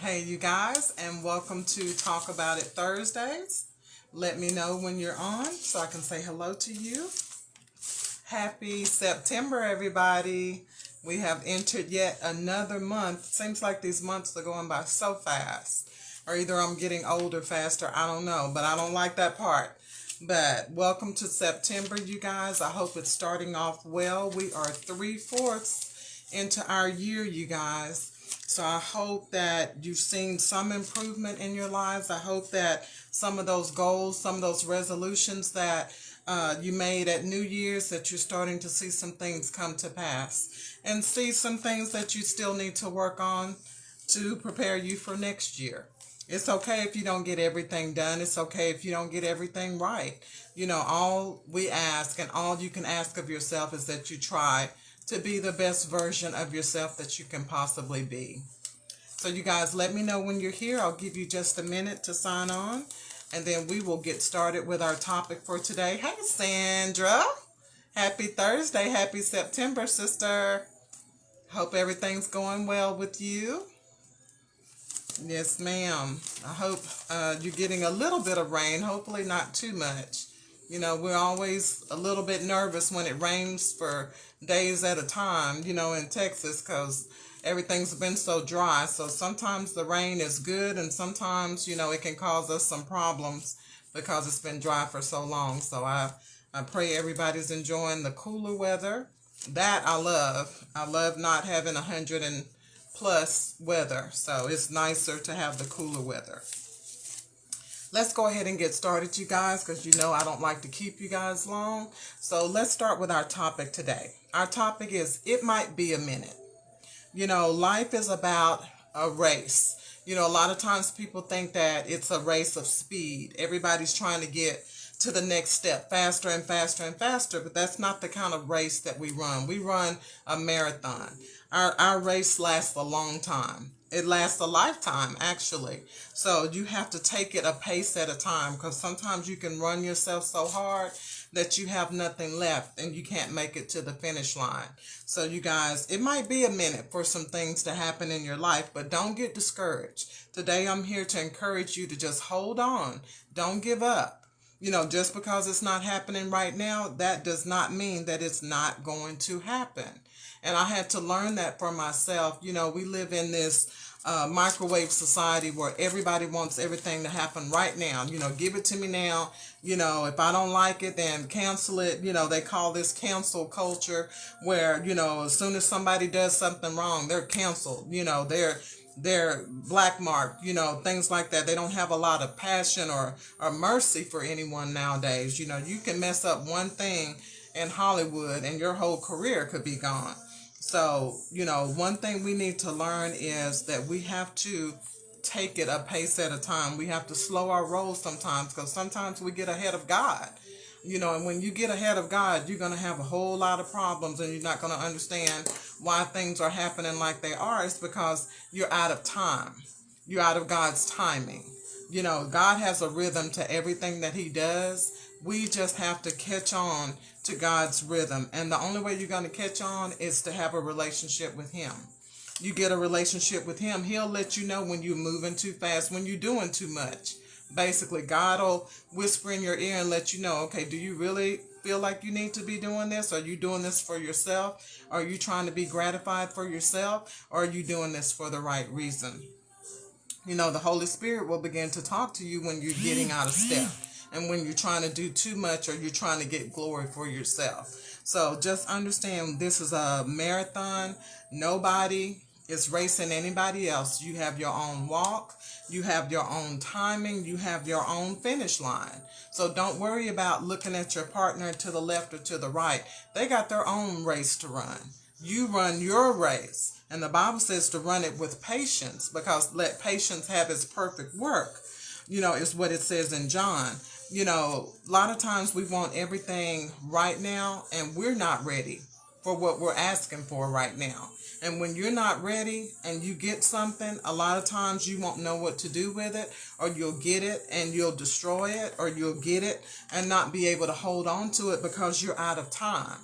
Hey, you guys, and welcome to Talk About It Thursdays. Let me know when you're on so I can say hello to you. Happy September, everybody. We have entered yet another month. Seems like these months are going by so fast. Or either I'm getting older faster, I don't know, but I don't like that part. But welcome to September, you guys. I hope it's starting off well. We are 3/4 into our year, you guys. So I hope that you've seen some improvement in your lives. I hope that some of those goals, some of those resolutions that you made at New Year's, that you're starting to see some things come to pass and see some things that you still need to work on to prepare you for next year. It's okay if you don't get everything done. It's okay if you don't get everything right. All we ask and all you can ask of yourself is that you try to be the best version of yourself that you can possibly be. So you guys, let me know when you're here. I'll give you just a minute to sign on, and then we will get started with our topic for today. Hey, Sandra. Happy Thursday. Happy September, sister. Hope everything's going well with you. Yes, ma'am. I hope you're getting a little bit of rain, hopefully not too much. We're always a little bit nervous when it rains for days at a time, in Texas, because everything's been so dry. So sometimes the rain is good, and sometimes, it can cause us some problems because it's been dry for so long. So I pray everybody's enjoying the cooler weather. That I love. I love not having 100 and plus weather, so it's nicer to have the cooler weather. Let's go ahead and get started, you guys, because I don't like to keep you guys long. So let's start with our topic today. Our topic is, it might be a minute. Life is about a race. A lot of times people think that it's a race of speed. Everybody's trying to get to the next step faster and faster and faster, but that's not the kind of race that we run. We run a marathon. Our race lasts a long time. It lasts a lifetime, actually. So you have to take it a pace at a time, because sometimes you can run yourself so hard that you have nothing left and you can't make it to the finish line. So you guys, it might be a minute for some things to happen in your life, but don't get discouraged. Today I'm here to encourage you to just hold on. Don't give up. Just because it's not happening right now, that does not mean that it's not going to happen. And I had to learn that for myself. We live in this microwave society where everybody wants everything to happen right now. Give it to me now. If I don't like it, then cancel it. They call this cancel culture, where, as soon as somebody does something wrong, they're canceled. They're black marked, things like that. They don't have a lot of passion or mercy for anyone nowadays. You can mess up one thing in Hollywood and your whole career could be gone. So, one thing we need to learn is that we have to take it a pace at a time. We have to slow our roll sometimes, because sometimes we get ahead of God. And when you get ahead of God, you're going to have a whole lot of problems, and you're not going to understand why things are happening like they are. It's because you're out of time. You're out of God's timing. God has a rhythm to everything that he does. We just have to catch on to God's rhythm. And the only way you're going to catch on is to have a relationship with him. You get a relationship with him, he'll let you know when you're moving too fast, when you're doing too much. Basically, God will whisper in your ear and let you know, okay, do you really feel like you need to be doing this? Are you doing this for yourself? Are you trying to be gratified for yourself? Or are you doing this for the right reason? The Holy Spirit will begin to talk to you when you're getting out of step, and when you're trying to do too much, or you're trying to get glory for yourself. So just understand, this is a marathon. Nobody is racing anybody else. You have your own walk. You have your own timing. You have your own finish line. So don't worry about looking at your partner to the left or to the right. They got their own race to run. You run your race. And the Bible says to run it with patience, because let patience have its perfect work, is what it says in John. A lot of times we want everything right now, and we're not ready for what we're asking for right now. And when you're not ready and you get something, a lot of times you won't know what to do with it, or you'll get it and you'll destroy it, or you'll get it and not be able to hold on to it because you're out of time.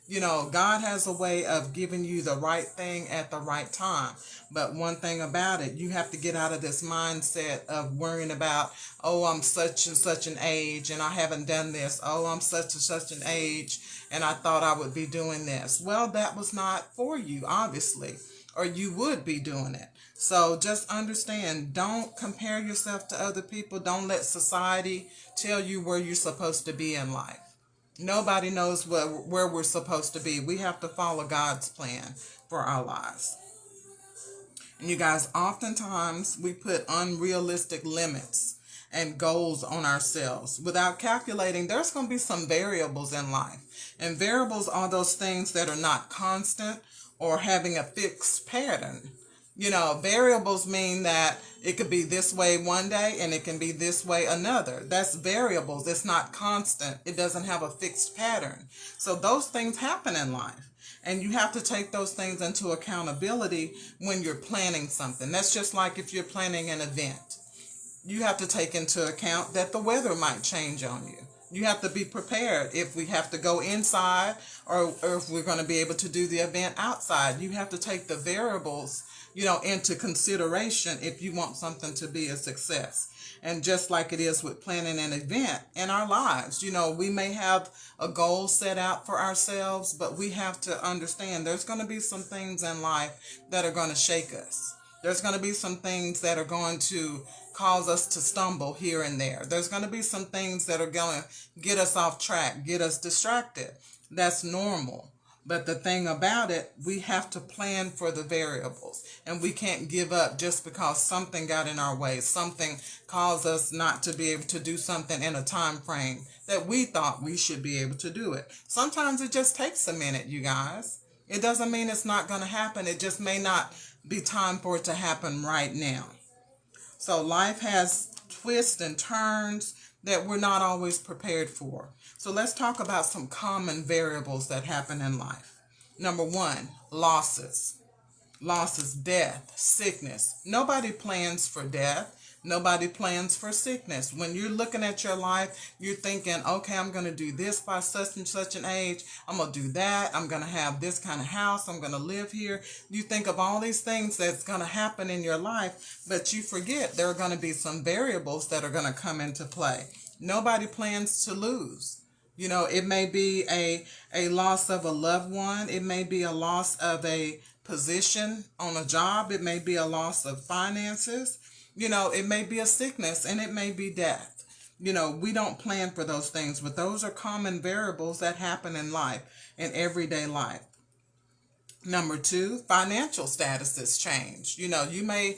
You know, God has a way of giving you the right thing at the right time. But one thing about it, you have to get out of this mindset of worrying about, oh, I'm such and such an age and I haven't done this. Oh, I'm such and such an age and I thought I would be doing this. Well, that was not for you, obviously, or you would be doing it. So just understand, don't compare yourself to other people. Don't let society tell you where you're supposed to be in life. Nobody knows where we're supposed to be. We have to follow God's plan for our lives. And you guys, oftentimes we put unrealistic limits and goals on ourselves without calculating there's going to be some variables in life. And variables are those things that are not constant or having a fixed pattern. You know, variables mean that it could be this way one day and it can be this way another. That's variables. It's not constant. It doesn't have a fixed pattern. So those things happen in life. And you have to take those things into accountability when you're planning something. That's just like if you're planning an event. You have to take into account that the weather might change on you. You have to be prepared if we have to go inside or if we're going to be able to do the event outside. You have to take the variables, you know, into consideration if you want something to be a success. And just like it is with planning an event in our lives, you know, we may have a goal set out for ourselves, but we have to understand there's going to be some things in life that are going to shake us. There's going to be some things that are going to cause us to stumble here and there. There's going to be some things that are going to get us off track, get us distracted. That's normal. But the thing about it, we have to plan for the variables, and we can't give up just because something got in our way. Something caused us not to be able to do something in a time frame that we thought we should be able to do it. Sometimes it just takes a minute, you guys. It doesn't mean it's not going to happen. It just may not be time for it to happen right now. So life has twists and turns that we're not always prepared for. So let's talk about some common variables that happen in life. Number one, losses. Losses, death, sickness. Nobody plans for death. Nobody plans for sickness. When you're looking at your life, you're thinking, okay, I'm going to do this by such and such an age. I'm going to do that. I'm going to have this kind of house. I'm going to live here. You think of all these things that's going to happen in your life, but you forget there are going to be some variables that are going to come into play. Nobody plans to lose. You know, it may be a loss of a loved one. It may be a loss of a position on a job. It may be a loss of finances. You know, it may be a sickness, and it may be death. You know, we don't plan for those things, but those are common variables that happen in life, in everyday life. Number two, financial statuses change. You know, you may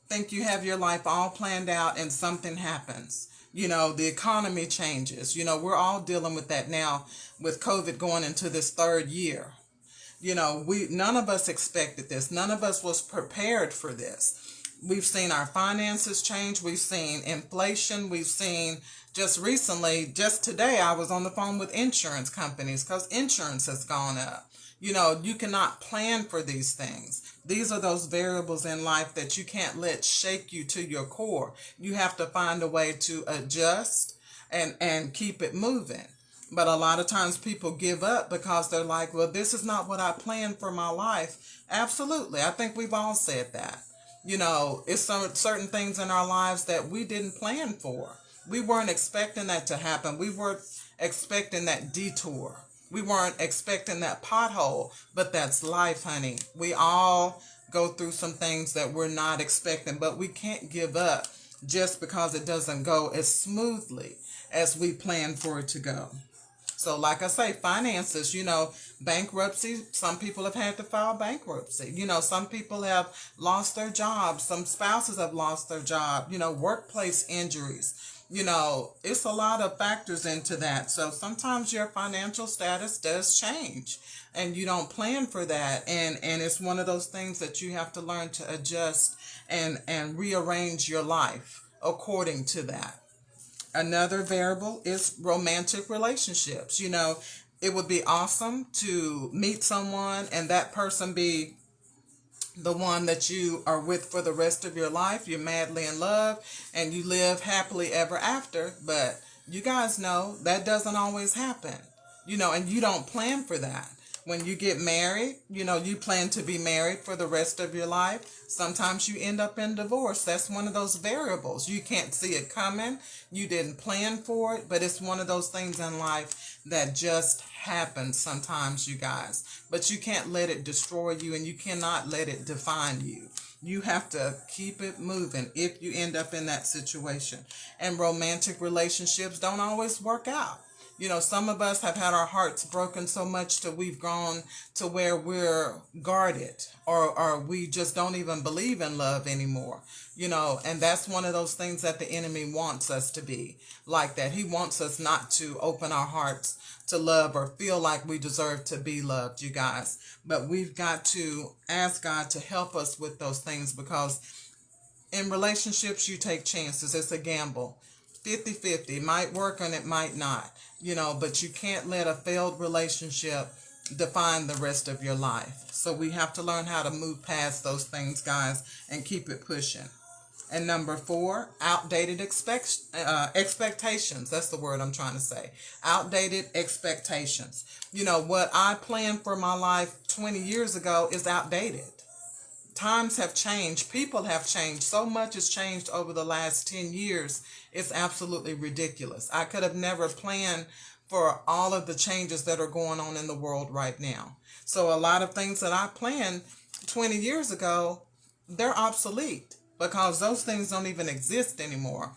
think you have your life all planned out and something happens. You know, the economy changes. You know, we're all dealing with that now with COVID going into this third year. You know, none of us expected this. None of us was prepared for this. We've seen our finances change. We've seen inflation. We've seen just recently, just today, I was on the phone with insurance companies because insurance has gone up. You know, you cannot plan for these things. These are those variables in life that you can't let shake you to your core. You have to find a way to adjust and keep it moving. But a lot of times people give up because they're like, well, this is not what I planned for my life. Absolutely. I think we've all said that. You know, it's certain things in our lives that we didn't plan for. We weren't expecting that to happen. We weren't expecting that detour. We weren't expecting that pothole, but that's life, honey. We all go through some things that we're not expecting, but we can't give up just because it doesn't go as smoothly as we planned for it to go. So like I say, finances, you know, bankruptcy, some people have had to file bankruptcy. You know, some people have lost their jobs. Some spouses have lost their job, you know, workplace injuries. You know, it's a lot of factors into that. So sometimes your financial status does change and you don't plan for that. And it's one of those things that you have to learn to adjust and rearrange your life according to that. Another variable is romantic relationships. You know, it would be awesome to meet someone and that person be the one that you are with for the rest of your life. You're madly in love and you live happily ever after. But you guys know that doesn't always happen, you know, and you don't plan for that. When you get married, you plan to be married for the rest of your life. Sometimes you end up in divorce. That's one of those variables. You can't see it coming. You didn't plan for it, but it's one of those things in life that just happens sometimes, you guys. But you can't let it destroy you, and you cannot let it define you. You have to keep it moving if you end up in that situation. And romantic relationships don't always work out. Some of us have had our hearts broken so much till we've gone to where we're guarded, or we just don't even believe in love anymore. And that's one of those things that the enemy wants us to be like that. He wants us not to open our hearts to love or feel like we deserve to be loved, you guys. But we've got to ask God to help us with those things, because in relationships, you take chances. It's a gamble. 50-50. It might work and it might not, but you can't let a failed relationship define the rest of your life. So we have to learn how to move past those things, guys, and keep it pushing. And number 4, outdated expectations. That's the word I'm trying to say. Outdated expectations. What I planned for my life 20 years ago is outdated. Times have changed. People have changed. So much has changed over the last 10 years. It's absolutely ridiculous. I could have never planned for all of the changes that are going on in the world right now. So a lot of things that I planned 20 years ago, they're obsolete, because those things don't even exist anymore.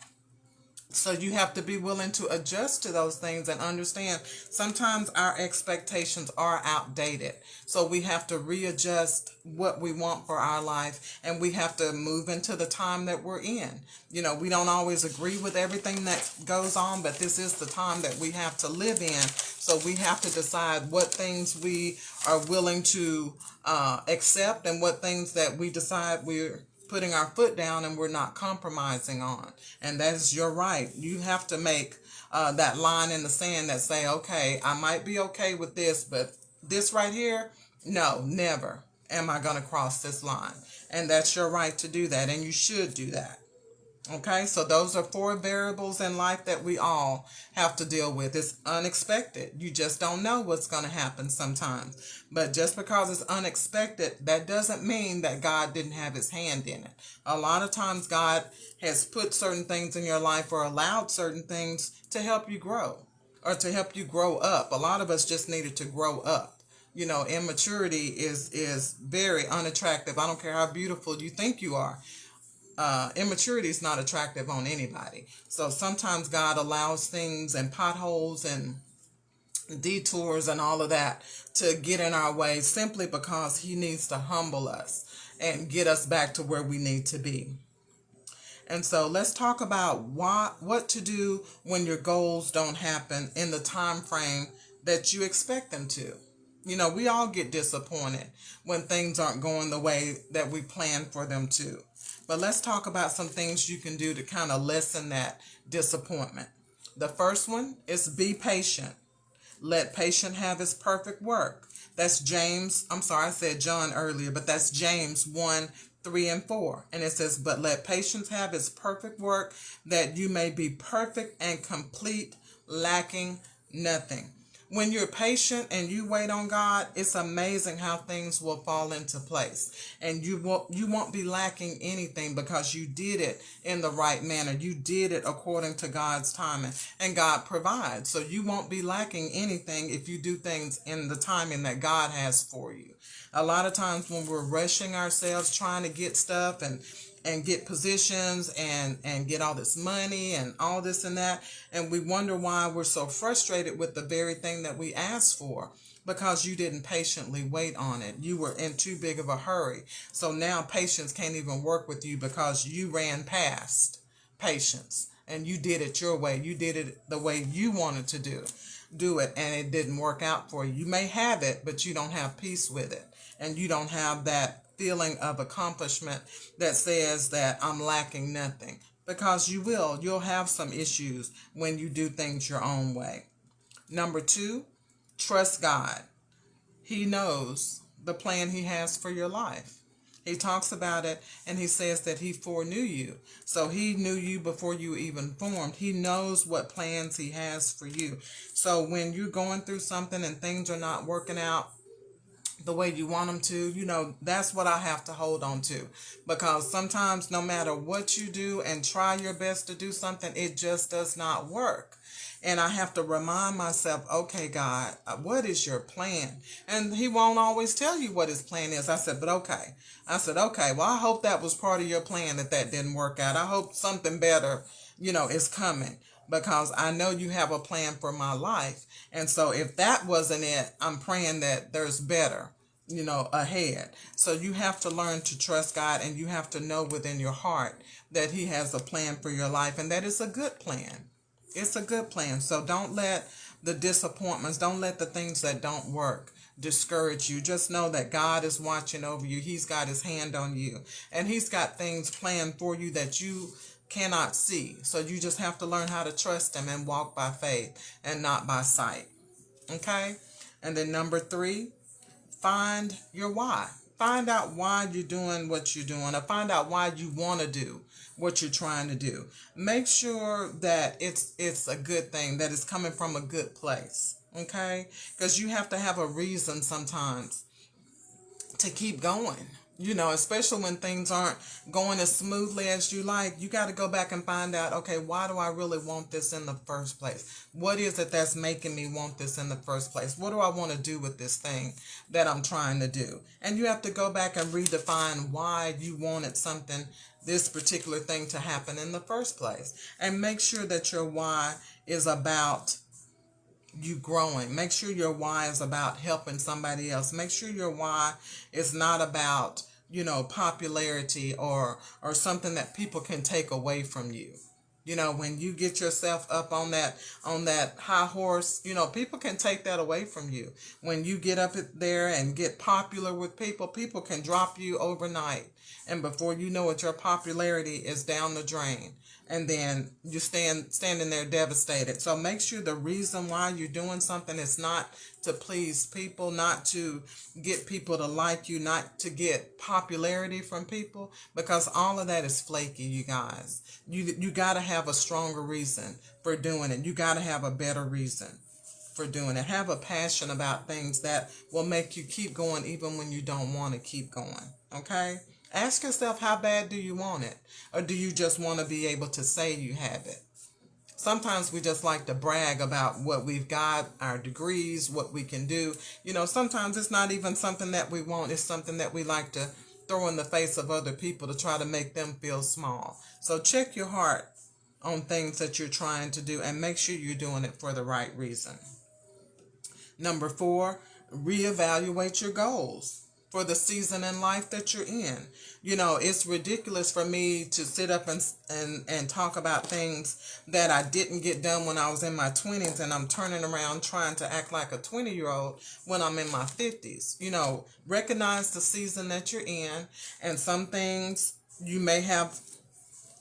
So you have to be willing to adjust to those things and understand sometimes our expectations are outdated. So we have to readjust what we want for our life, and we have to move into the time that we're in. We don't always agree with everything that goes on, but this is the time that we have to live in. So we have to decide what things we are willing to accept, and what things that we decide we're putting our foot down and we're not compromising on. And that's your right. You have to make that line in the sand that say, okay, I might be okay with this, but this right here, no, never am I going to cross this line. And that's your right to do that, and you should do that. Okay, so those are 4 variables in life that we all have to deal with. It's unexpected. You just don't know what's going to happen sometimes. But just because it's unexpected, that doesn't mean that God didn't have his hand in it. A lot of times God has put certain things in your life, or allowed certain things to help you grow, or to help you grow up. A lot of us just needed to grow up. Immaturity is very unattractive. I don't care how beautiful you think you are. Immaturity is not attractive on anybody. So sometimes God allows things and potholes and detours and all of that to get in our way, simply because he needs to humble us and get us back to where we need to be. And so let's talk about what to do when your goals don't happen in the time frame that you expect them to. We all get disappointed when things aren't going the way that we planned for them to. But let's talk about some things you can do to kind of lessen that disappointment. The first one is be patient. Let patience have its perfect work. That's I said John earlier, but that's James 1:3-4. And it says, but let patience have its perfect work, that you may be perfect and complete, lacking nothing. When you're patient and you wait on God, it's amazing how things will fall into place. And you won't be lacking anything, because you did it in the right manner. You did it according to God's timing, and God provides. So you won't be lacking anything if you do things in the timing that God has for you. A lot of times when we're rushing ourselves trying to get stuff and get positions and get all this money and all this and that, and we wonder why we're so frustrated with the very thing that we asked for, because you didn't patiently wait on it. You were in too big of a hurry. So now patience can't even work with you, because you ran past patience and you did it your way. You did it the way you wanted to do it, and it didn't work out for you. You may have it, but you don't have peace with it, and you don't have that feeling of accomplishment that says that I'm lacking nothing, because you'll have some issues when you do things your own way. Number 2, trust God. He knows the plan he has for your life. He talks about it, and he says that he foreknew you. So he knew you before you even formed. He knows what plans he has for you. So when you're going through something and things are not working out the way you want them to, that's what I have to hold on to. Because sometimes no matter what you do and try your best to do something, it just does not work. And I have to remind myself, okay, God, what is your plan? And he won't always tell you what his plan is. I said, okay. Well, I hope that was part of your plan that didn't work out. I hope something better, is coming, because I know you have a plan for my life. And so if that wasn't it, I'm praying that there's better, ahead. So you have to learn to trust God, and you have to know within your heart that he has a plan for your life, and that it's a good plan. It's a good plan. So don't let the disappointments, don't let the things that don't work discourage you. Just know that God is watching over you. He's got his hand on you, and he's got things planned for you that you cannot see. So you just have to learn how to trust him and walk by faith and not by sight. Okay? And then number 3, find your why. Find out why you're doing what you're doing, or find out why you want to do what you're trying to do. Make sure that it's a good thing, that it's coming from a good place. Okay? Because you have to have a reason sometimes to keep going. Especially when things aren't going as smoothly as you like, you got to go back and find out, okay, why do I really want this in the first place? What is it that's making me want this in the first place? What do I want to do with this thing that I'm trying to do? And you have to go back and redefine why you wanted this particular thing to happen in the first place. And make sure that your why is about you growing. Make sure your why is about helping somebody else. Make sure your why is not about, popularity or something that people can take away from you. When you get yourself up on that high horse, people can take that away from you. When you get up there and get popular with people can drop you overnight. And before you know it, your popularity is down the drain. And then you standing there devastated. So make sure the reason why you're doing something is not to please people, not to get people to like you, not to get popularity from people, because all of that is flaky, you guys. You got to have a stronger reason for doing it. You got to have a better reason for doing it. Have a passion about things that will make you keep going even when you don't want to keep going. Okay? Ask yourself, how bad do you want it? Or do you just want to be able to say you have it? Sometimes we just like to brag about what we've got, our degrees, what we can do. Sometimes it's not even something that we want. It's something that we like to throw in the face of other people to try to make them feel small. So check your heart on things that you're trying to do and make sure you're doing it for the right reason. Number 4, reevaluate your goals for the season in life that you're in. It's ridiculous for me to sit up and talk about things that I didn't get done when I was in my 20s, and I'm turning around trying to act like a 20-year-old when I'm in my 50s. Recognize the season that you're in, and some things you may have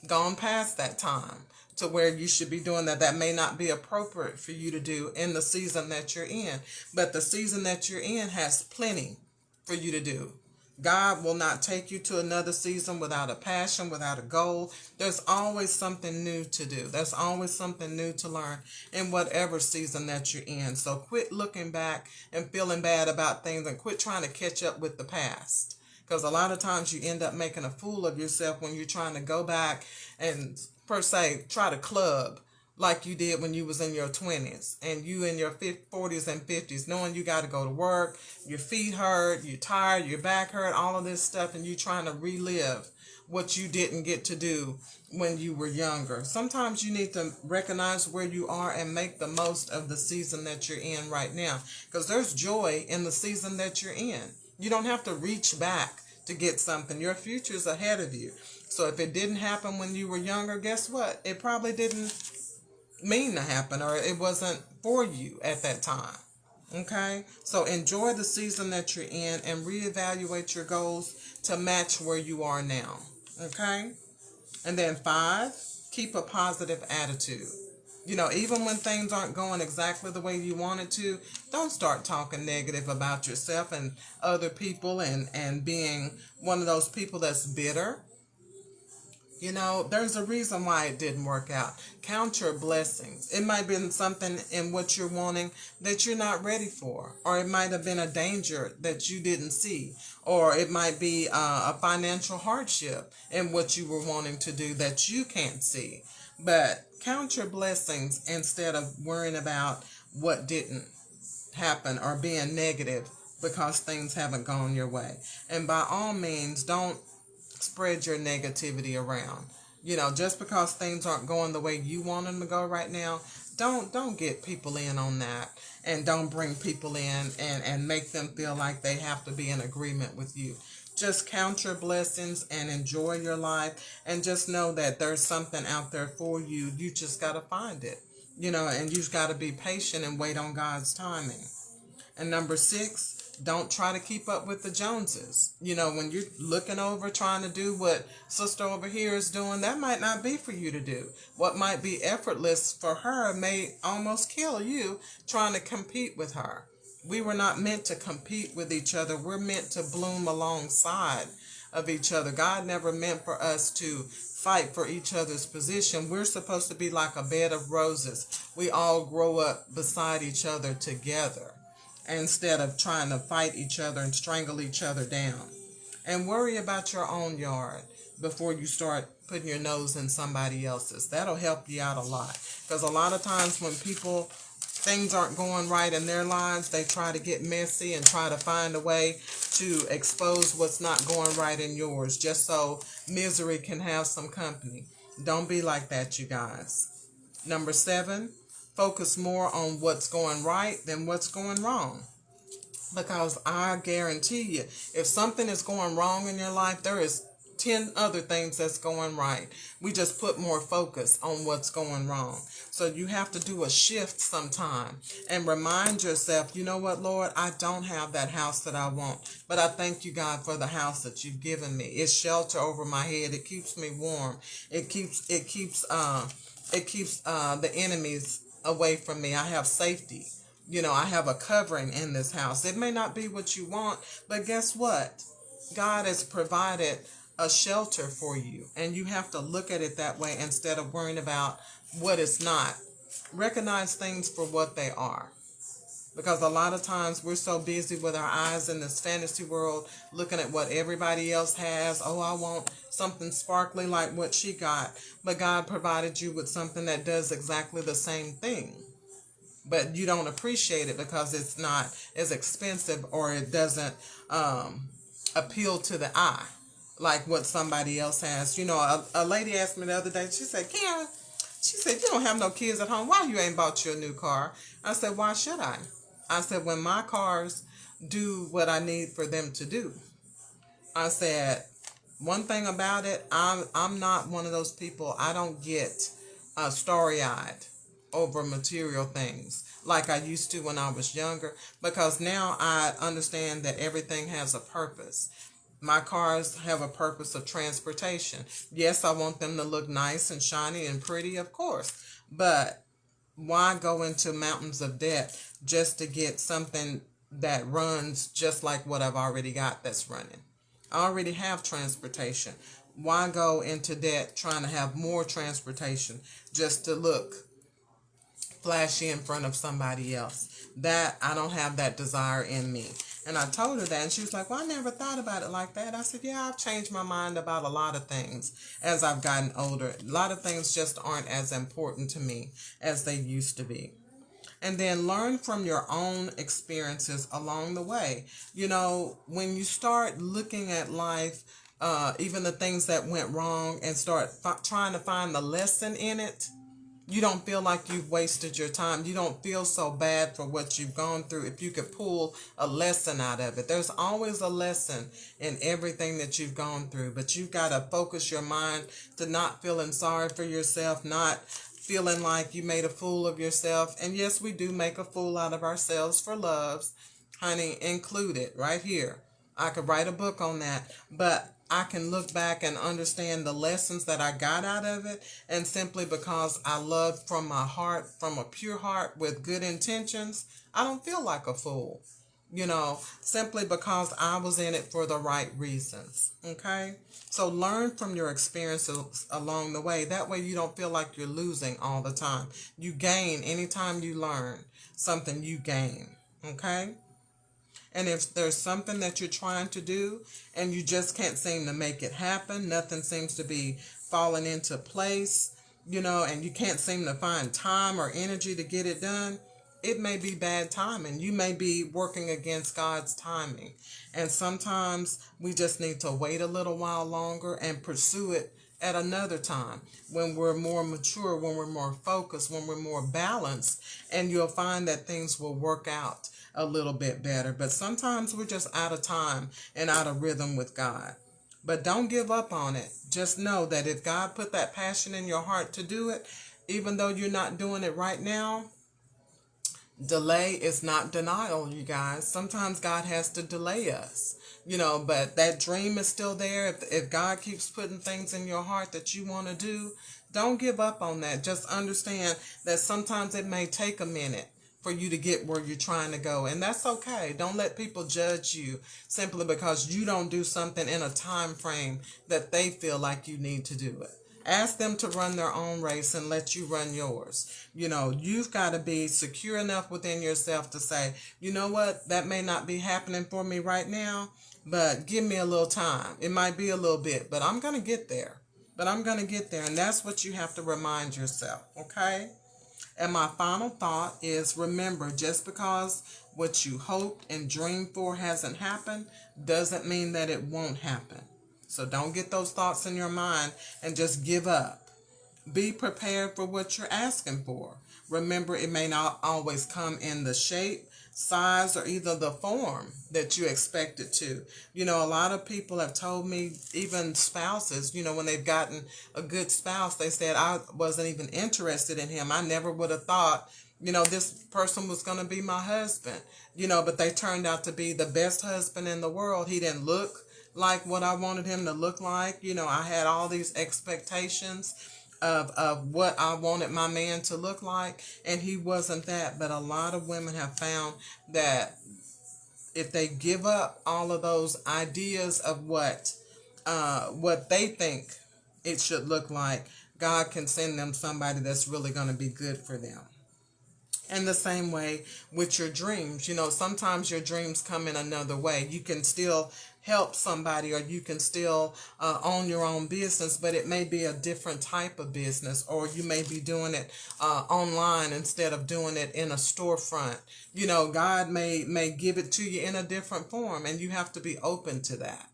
gone past that time to where you should be doing that may not be appropriate for you to do in the season that you're in. But the season that you're in has plenty for you to do. God will not take you to another season without a passion, without a goal. There's always something new to do. There's always something new to learn in whatever season that you're in. So quit looking back and feeling bad about things, and quit trying to catch up with the past. Because a lot of times you end up making a fool of yourself when you're trying to go back and, per se, try to club like you did when you was in your 20s, and you in your 40s and 50s, knowing you got to go to work, your feet hurt, you're tired, your back hurt, all of this stuff, and you trying to relive what you didn't get to do when you were younger. Sometimes you need to recognize where you are and make the most of the season that you're in right now, because there's joy in the season that you're in. You don't have to reach back to get something. Your future's ahead of you. So if it didn't happen when you were younger, guess what? It probably didn't mean to happen, or it wasn't for you at that time. Okay? So enjoy the season that you're in and reevaluate your goals to match where you are now. Okay? And then 5, keep a positive attitude. Even when things aren't going exactly the way you want it to, don't start talking negative about yourself and other people and being one of those people that's bitter. There's a reason why it didn't work out. Count your blessings. It might have been something in what you're wanting that you're not ready for, or it might have been a danger that you didn't see, or it might be a financial hardship in what you were wanting to do that you can't see. But count your blessings instead of worrying about what didn't happen or being negative because things haven't gone your way. And by all means, don't spread your negativity around. Just because things aren't going the way you want them to go right now, don't get people in on that, and don't bring people in and make them feel like they have to be in agreement with you. Just count your blessings and enjoy your life, and just know that there's something out there for you. You just got to find it, and you've got to be patient and wait on God's timing. And number 6, don't try to keep up with the Joneses. When you're looking over trying to do what sister over here is doing, that might not be for you to do. What might be effortless for her may almost kill you trying to compete with her. We were not meant to compete with each other. We're meant to bloom alongside of each other. God never meant for us to fight for each other's position. We're supposed to be like a bed of roses. We all grow up beside each other together, instead of trying to fight each other and strangle each other down. And worry about your own yard before you start putting your nose in somebody else's. That'll help you out a lot. Because a lot of times when things aren't going right in their lives, they try to get messy and try to find a way to expose what's not going right in yours, just so misery can have some company. Don't be like that, you guys. Number 7, focus more on what's going right than what's going wrong. Because I guarantee you, if something is going wrong in your life, there is 10 other things that's going right. We just put more focus on what's going wrong. So you have to do a shift sometime and remind yourself, you know what, Lord, I don't have that house that I want, but I thank you, God, for the house that you've given me. It's shelter over my head. It keeps me warm. It keeps the enemies away from me. I have safety. I have a covering in this house. It may not be what you want, but guess what? God has provided a shelter for you, and you have to look at it that way instead of worrying about what it's not. Recognize things for what they are. Because a lot of times we're so busy with our eyes in this fantasy world, looking at what everybody else has. Oh, I want something sparkly like what she got. But God provided you with something that does exactly the same thing. But you don't appreciate it because it's not as expensive, or it doesn't appeal to the eye like what somebody else has. A lady asked me the other day, she said, Karen, she said, you don't have no kids at home. Why you ain't bought you a new car? I said, why should I? I said, when my cars do what I need for them to do. I said, one thing about it, I'm not one of those people. I don't get starry-eyed over material things like I used to when I was younger, because now I understand that everything has a purpose. My cars have a purpose of transportation. Yes, I want them to look nice and shiny and pretty, of course, but why go into mountains of debt just to get something that runs just like what I've already got that's running? I already have transportation. Why go into debt trying to have more transportation just to look flashy in front of somebody else? That, I don't have that desire in me. And I told her that, and she was like, well, I never thought about it like that. I said, yeah, I've changed my mind about a lot of things as I've gotten older. A lot of things just aren't as important to me as they used to be. And then learn from your own experiences along the way. When you start looking at life, even the things that went wrong, and start trying to find the lesson in it, you don't feel like you've wasted your time. You don't feel so bad for what you've gone through if you could pull a lesson out of it. There's always a lesson in everything that you've gone through, but you've got to focus your mind to not feeling sorry for yourself, not feeling like you made a fool of yourself. And yes, we do make a fool out of ourselves for loves, honey, included right here. I could write a book on that, but I can look back and understand the lessons that I got out of it, and simply because I love from my heart, from a pure heart with good intentions, I don't feel like a fool. simply because I was in it for the right reasons. Okay? So learn from your experiences along the way. That way you don't feel like you're losing all the time. You gain anytime you learn something, you gain. Okay? And if there's something that you're trying to do and you just can't seem to make it happen, nothing seems to be falling into place, and you can't seem to find time or energy to get it done, it may be bad timing. You may be working against God's timing. And sometimes we just need to wait a little while longer and pursue it at another time when we're more mature, when we're more focused, when we're more balanced, and you'll find that things will work out a little bit better. But sometimes we're just out of time and out of rhythm with God. But don't give up on it. Just know that if God put that passion in your heart to do it, even though you're not doing it right now, delay is not denial, you guys. Sometimes God has to delay us, but that dream is still there. If God keeps putting things in your heart that you want to do, don't give up on that. Just understand that sometimes it may take a minute for you to get where you're trying to go. And that's okay. Don't let people judge you simply because you don't do something in a time frame that they feel like you need to do it. Ask them to run their own race and let you run yours. You've got to be secure enough within yourself to say, you know what, that may not be happening for me right now, but give me a little time. It might be a little bit, but I'm going to get there. And that's what you have to remind yourself, okay? And my final thought is, remember, just because what you hoped and dreamed for hasn't happened doesn't mean that it won't happen. So don't get those thoughts in your mind and just give up. Be prepared for what you're asking for. Remember, it may not always come in the shape, size, or either the form that you expect it to. A lot of people have told me, even spouses, when they've gotten a good spouse, they said, I wasn't even interested in him. I never would have thought, this person was going to be my husband, but they turned out to be the best husband in the world. He didn't look like what I wanted him to look like. I had all these expectations of what I wanted my man to look like, and he wasn't that. But a lot of women have found that if they give up all of those ideas of what they think it should look like, God can send them somebody that's really going to be good for them. And the same way with your dreams. Sometimes your dreams come in another way. You can still help somebody, or you can still own your own business, but it may be a different type of business, or you may be doing it online instead of doing it in a storefront. God may give it to you in a different form, and you have to be open to that.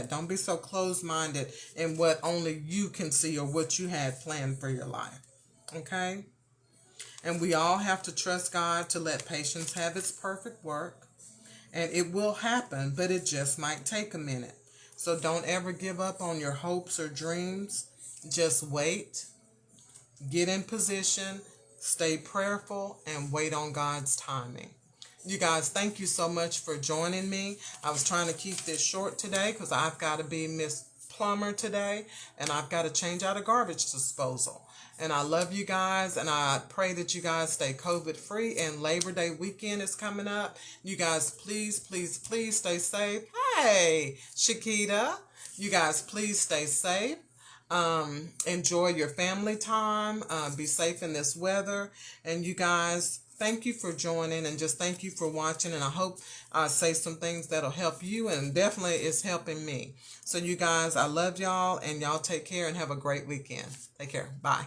Don't be so closed-minded in what only you can see or what you had planned for your life. Okay? And we all have to trust God to let patience have its perfect work. And it will happen, but it just might take a minute. So don't ever give up on your hopes or dreams. Just wait, get in position, stay prayerful, and wait on God's timing. You guys, thank you so much for joining me. I was trying to keep this short today because I've got to be Miss Plumber today, and I've got to change out a garbage disposal. And I love you guys, and I pray that you guys stay COVID-free, and Labor Day weekend is coming up. You guys, please, please, please stay safe. Hey, Shakita, you guys, please stay safe. Enjoy your family time. Be safe in this weather. And you guys, thank you for joining, and just thank you for watching. And I hope I say some things that'll help you, and definitely it's helping me. So you guys, I love y'all, and y'all take care and have a great weekend. Take care. Bye.